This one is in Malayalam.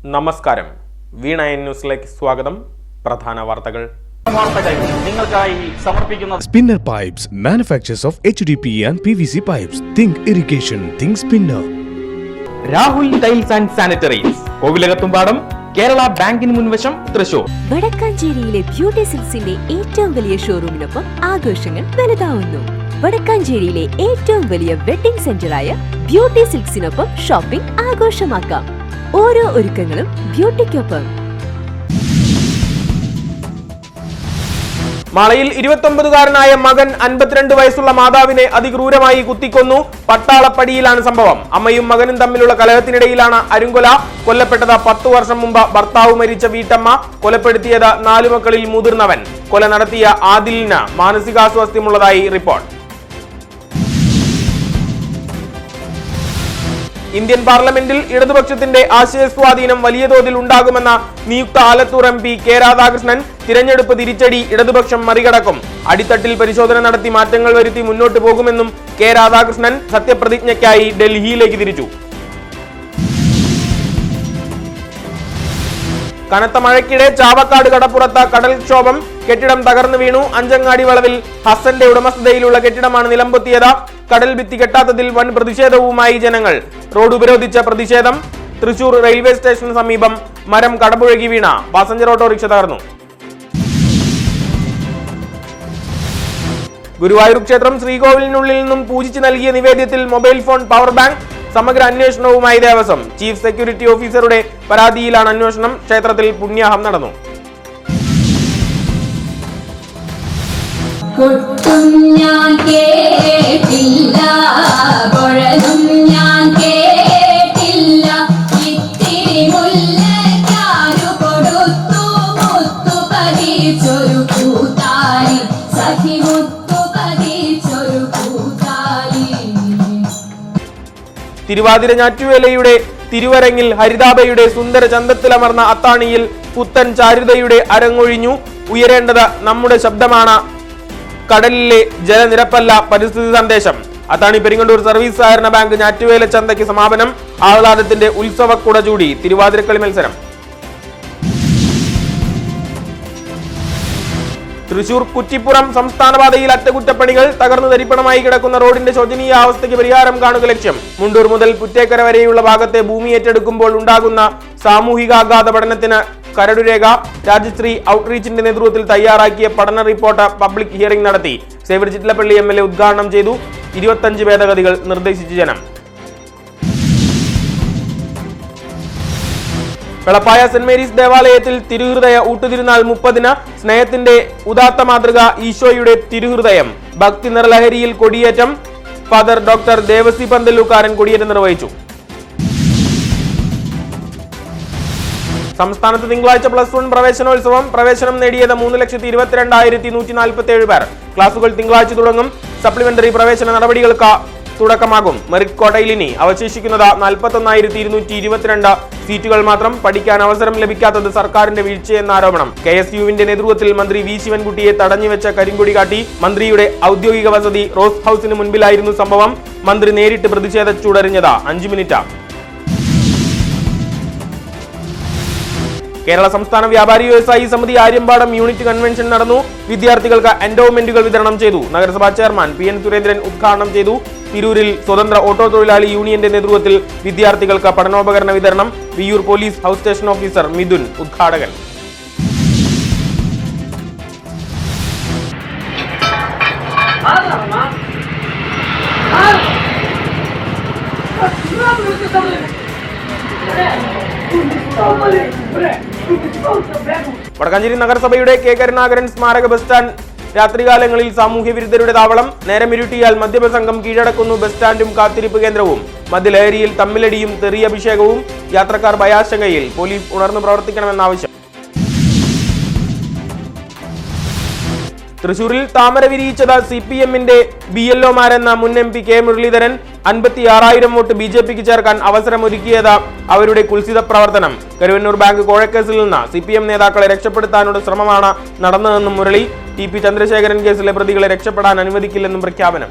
നമസ്കാരം. വീണ ന്യൂസിലേക്ക് സ്വാഗതം. പ്രധാന വാർത്തകൾ നിങ്ങൾക്കായി സമർപ്പിക്കുന്ന Spinner Pipes, manufacturers of HDPE and PVC pipes. Think irrigation, think Spinner. Rahul tiles and sanitaries, Kovilakathumpadam, Kerala ബാങ്കിന് മുൻവശം, തൃശൂർ. വടക്കാഞ്ചേരിയിലെ ബ്യൂട്ടി സിൽക്സിന്റെ ഏറ്റവും വലിയ ഷോറൂമിനൊപ്പം ആഘോഷങ്ങൾ വലുതാവുന്നു. വടക്കാഞ്ചേരിയിലെ ഏറ്റവും വലിയ വെഡിംഗ് സെന്ററായ ബ്യൂട്ടി സിൽക്സിനൊപ്പം ഷോപ്പിംഗ് ആഘോഷമാക്കാം. ഓരോ ഒരുക്കങ്ങളും ബ്യൂട്ടിക്കൊപ്പം. മാളയിൽ 29-കാരനായ മകൻ 52 വയസ്സുള്ള മാതാവിനെ അതിക്രൂരമായി കുത്തിക്കൊന്നു. പട്ടാളപ്പടിയിലാണ് സംഭവം. അമ്മയും മകനും തമ്മിലുള്ള കലഹത്തിനിടയിലാണ് അരുങ്കൊല. കൊല്ലപ്പെട്ടത് 10 വർഷം മുമ്പ് ഭർത്താവ് മരിച്ച വീട്ടമ്മ. കൊലപ്പെടുത്തിയത് 4 മക്കളിൽ മുതിർന്നവൻ. കൊല നടത്തിയ ആദിലിന് മാനസികാസ്വാസ്ഥ്യമുള്ളതായി റിപ്പോർട്ട്. ഇന്ത്യൻ പാർലമെന്റിൽ ഇടതുപക്ഷത്തിന്റെ ആശയസ്വാധീനം വലിയ തോതിൽ ഉണ്ടാകുമെന്ന നിയുക്ത ആലത്തൂർ MP കെ രാധാകൃഷ്ണൻ. തിരഞ്ഞെടുപ്പ് തിരിച്ചടി ഇടതുപക്ഷം മറികടക്കും. അടിത്തട്ടിൽ പരിശോധന നടത്തി മാറ്റങ്ങൾ വരുത്തി മുന്നോട്ട് പോകുമെന്നും കെ രാധാകൃഷ്ണൻ സത്യപ്രതിജ്ഞയ്ക്കായി ഡൽഹിയിലേക്ക് തിരിച്ചു. കനത്ത മഴയ്ക്കിടെ ചാവക്കാട് കടപ്പുറത്ത് കടൽക്ഷോഭം. കെട്ടിടം തകർന്നു വീണു. അഞ്ചങ്ങാടി വളവിൽ ഹസന്റെ ഉടമസ്ഥതയിലുള്ള കെട്ടിടമാണ് നിലംപൊത്തിയത്. കടൽ ഭിത്തി കെട്ടാത്തതിൽ വൻ പ്രതിഷേധവുമായി ജനങ്ങൾ. റോഡ് ഉപരോധിച്ച പ്രതിഷേധം. തൃശൂർ റെയിൽവേ സ്റ്റേഷന് സമീപം മരം കടപുഴകി വീണ പാസഞ്ചർ ഓട്ടോറിക്ഷ തകർന്നു. ഗുരുവായൂർ ക്ഷേത്രം ശ്രീകോവിലിനുള്ളിൽ നിന്നും പൂജിച്ച് നൽകിയ നിവേദ്യത്തിൽ മൊബൈൽ ഫോൺ, പവർ ബാങ്ക്. സമഗ്ര അന്വേഷണവുമായി ദേവസ്വം. ചീഫ് സെക്യൂരിറ്റി ഓഫീസറുടെ പരാതിയിലാണ് അന്വേഷണം. ക്ഷേത്രത്തിൽ പുണ്യാഹം നടന്നു. തിരുവാതിര ഞാറ്റുവേലയുടെ തിരുവരങ്ങിൽ ഹരിതാഭയുടെ സുന്ദര ചന്തത്തിലമർന്ന അത്താണിയിൽ പുത്തൻ ചാരുതയുടെ അരങ്ങൊഴിഞ്ഞു. ഉയരേണ്ടത് നമ്മുടെ ശബ്ദമാണ്, കടലിലെ ജലനിരപ്പല്ല പരിസ്ഥിതി സന്ദേശം. അത്താണി പെരിങ്ങണ്ടൂർ സർവീസ് സഹകരണ ബാങ്ക് ഞാറ്റുവേല ചന്തയ്ക്ക് സമാപനം. ആഹ്ലാദത്തിന്റെ ഉത്സവക്കുട ചൂടി തിരുവാതിരക്കളി മത്സരം. തൃശൂർ കുറ്റിപ്പുറം സംസ്ഥാനപാതയിൽ അറ്റകുറ്റപ്പണികൾ. തകർന്നു തരിപ്പണമായി കിടക്കുന്ന റോഡിന്റെ ശോചനീയ അവസ്ഥയ്ക്ക് പരിഹാരം കാണുക ലക്ഷ്യം. മുണ്ടൂർ മുതൽ പുറ്റേക്കര വരെയുള്ള ഭാഗത്തെ ഭൂമി ഏറ്റെടുക്കുമ്പോൾ ഉണ്ടാകുന്ന സാമൂഹികാഘാത പഠനത്തിന് കരടുരേഖ. രാജശ്രീ ഔട്ട്റീച്ചിന്റെ നേതൃത്വത്തിൽ തയ്യാറാക്കിയ പഠന റിപ്പോർട്ട് പബ്ലിക് ഹിയറിംഗ് നടത്തി. സേവ്യർ ചിറ്റലപ്പള്ളി MLA ഉദ്ഘാടനം ചെയ്തു. 25 ഭേദഗതികൾ നിർദ്ദേശിച്ചു ജനം. വെളപ്പായ സെന്റ് മേരീസ് ദേവാലയത്തിൽ തിരുഹൃദയ ഊട്ടുതിരുനാൾ 30-ന്. സ്നേഹത്തിന്റെ ഉദാത്ത മാതൃക ഈശോയുടെ തിരുഹൃദയം. ഭക്തി നിറലഹരിയിൽ കൊടിയേറ്റം. ഫാദർ ഡോക്ടർ ദേവസി പന്തലൂക്കാരൻ കൊടിയേറ്റം നിർവഹിച്ചു. സംസ്ഥാനത്ത് തിങ്കളാഴ്ച +1 പ്രവേശനോത്സവം. പ്രവേശനം നേടിയത് 3,22,147 പേർ. ക്ലാസുകൾ തിങ്കളാഴ്ച തുടങ്ങും. സപ്ലിമെന്ററി പ്രവേശന നടപടികൾക്ക് തുടക്കമാകും. മെറിറ്റ് കോട്ടയിൽ ഇനി അവശേഷിക്കുന്നത് 41,222 സീറ്റുകൾ മാത്രം. പഠിക്കാൻ അവസരം ലഭിക്കാത്തത് സർക്കാരിന്റെ വീഴ്ചയെന്ന ആരോപണം. KSUവിന്റെ നേതൃത്വത്തിൽ മന്ത്രി V ശിവൻകുട്ടിയെ തടഞ്ഞുവെച്ച കരിങ്കൊടി കാട്ടി. മന്ത്രിയുടെ ഔദ്യോഗിക വസതി റോസ് ഹൌസിന് മുൻപിലായിരുന്നു സംഭവം. മന്ത്രി നേരിട്ട് പ്രതിഷേധ ചൂടറിഞ്ഞത് 5 മിനിറ്റ്. കേരള സംസ്ഥാന വ്യാപാരി വ്യവസായി സമിതി ആര്യമ്പാടം യൂണിറ്റ് കൺവെൻഷൻ നടന്നു. വിദ്യാർത്ഥികൾക്ക് എൻഡോവ്മെന്റുകൾ വിതരണം ചെയ്തു. നഗരസഭാ ചെയർമാൻ PN സുരേന്ദ്രൻ ഉദ്ഘാടനം ചെയ്തു. തിരൂരിൽ സ്വതന്ത്ര ഓട്ടോ തൊഴിലാളി യൂണിയന്റെ നേതൃത്വത്തിൽ വിദ്യാർത്ഥികൾക്ക് പഠനോപകരണ വിതരണം. Viyyur police house station officer Mithun ഉദ്ഘാടകൻ. വടക്കാഞ്ചേരി നഗരസഭയുടെ K കരുണാകരൻ സ്മാരക ബസ് സ്റ്റാൻഡ് രാത്രികാലങ്ങളിൽ സാമൂഹ്യ വിരുദ്ധരുടെ താവളം. നേരം ഇരുട്ടിയാൽ മദ്യപസംഘം കീഴടക്കുന്നു ബസ് സ്റ്റാൻഡും കാത്തിരിപ്പ് കേന്ദ്രവും. മദ്യലഹരിയിൽ തമ്മിലടിയും തെറിയഭിഷേകവും. യാത്രക്കാർ ഭയാശങ്കയിൽ. പോലീസ് ഉണർന്നു പ്രവർത്തിക്കണമെന്നാവശ്യം. തൃശൂരിൽ താമര വിരിയിച്ചത് CPMന്റെ BLOമാരെന്ന മുൻ MP K മുരളീധരൻ. 56,000 വോട്ട് BJPക്ക് ചേർക്കാൻ അവസരമൊരുക്കിയത് അവരുടെ കുൽസിത പ്രവർത്തനം. കരുവന്നൂർ ബാങ്ക് കോഴക്കേസിൽ നിന്ന് CPM നേതാക്കളെ രക്ഷപ്പെടുത്താനുള്ള ശ്രമമാണ് നടന്നതെന്നും മുരളി. TP ചന്ദ്രശേഖരൻ കേസിലെ പ്രതികളെ രക്ഷപ്പെടാൻ അനുവദിക്കില്ലെന്നും പ്രഖ്യാപനം.